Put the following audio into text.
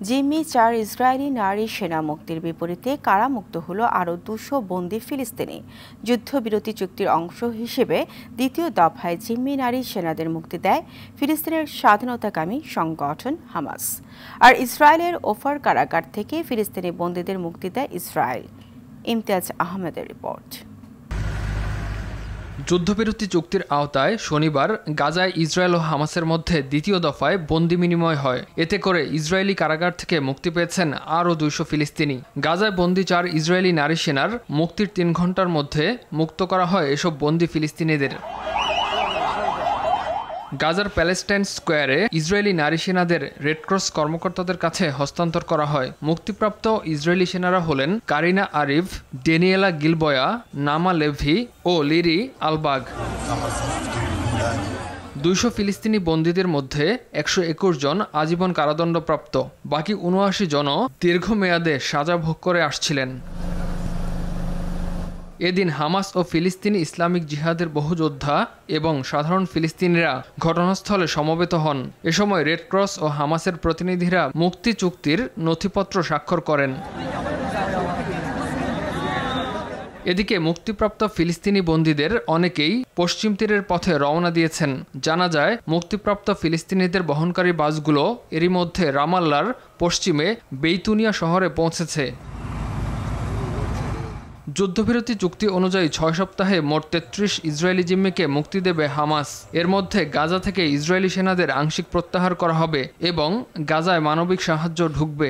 জিম্মি 4 ইসরায়েলি নারী সেনা মুক্তির বিপরীতে কারামুক্ত হলো আরও 200 বন্দী ফিলিস্তিনি। যুদ্ধবিরতি চুক্তির অংশ হিসেবে দ্বিতীয় দফায় জিম্মি নারী সেনাদের মুক্তি দেয় ফিলিস্তিনের স্বাধীনতাকামী সংগঠন হামাস। আর ইসরায়েলের ওফার কারাগার থেকে ফিলিস্তিনি বন্দীদের মুক্তি দেয় ইসরায়েল। ইমতিয়াজ আহমেদের রিপোর্ট। যুদ্ধবিরতি চুক্তির আওতায় শনিবার গাজায় ইসরায়েল ও হামাসের মধ্যে দ্বিতীয় দফায় বন্দি বিনিময় হয়। এতে করে ইসরায়েলি কারাগার থেকে মুক্তি পেয়েছেন আরও 200 ফিলিস্তিনি। গাজায় বন্দি 4 ইসরায়েলি নারী সেনার মুক্তির 3 ঘণ্টার মধ্যে মুক্ত করা হয় এসব বন্দি ফিলিস্তিনিদের। গাজার প্যালেস্টাইন স্কোয়ারে ইসরায়েলি নারী সেনাদের রেডক্রস কর্মকর্তাদের কাছে হস্তান্তর করা হয়। মুক্তিপ্রাপ্ত ইসরায়েলি সেনারা হলেন কারিনা আরিফ, ডেনিয়েলা গিলবয়া, নামা লেভি ও লিরি আলবাগ। 200 ফিলিস্তিনি বন্দীদের মধ্যে 121 জন আজীবন কারাদণ্ডপ্রাপ্ত, বাকি 79 জনও দীর্ঘমেয়াদে সাজা ভোগ করে আসছিলেন। এদিন হামাস ও ফিলিস্তিনি ইসলামিক জিহাদের বহু যোদ্ধা এবং সাধারণ ফিলিস্তিনিরা ঘটনাস্থলে সমবেত হন। এ সময় রেডক্রস ও হামাসের প্রতিনিধিরা মুক্তি চুক্তির নথিপত্র স্বাক্ষর করেন। এদিকে মুক্তিপ্রাপ্ত ফিলিস্তিনি বন্দীদের অনেকেই পশ্চিম তীরের পথে রওনা দিয়েছেন। জানা যায়, মুক্তিপ্রাপ্ত ফিলিস্তিনিদের বহনকারী বাসগুলো এরই মধ্যে রামাল্লার পশ্চিমে বেইতুনিয়া শহরে পৌঁছেছে। যুদ্ধবিরতি চুক্তি অনুযায়ী 6 সপ্তাহে মোট 33 ইসরায়েলি জিম্মিকে মুক্তি দেবে হামাস। এর মধ্যে গাজা থেকে ইসরায়েলি সেনাদের আংশিক প্রত্যাহার করা হবে এবং গাজায় মানবিক সাহায্য ঢুকবে।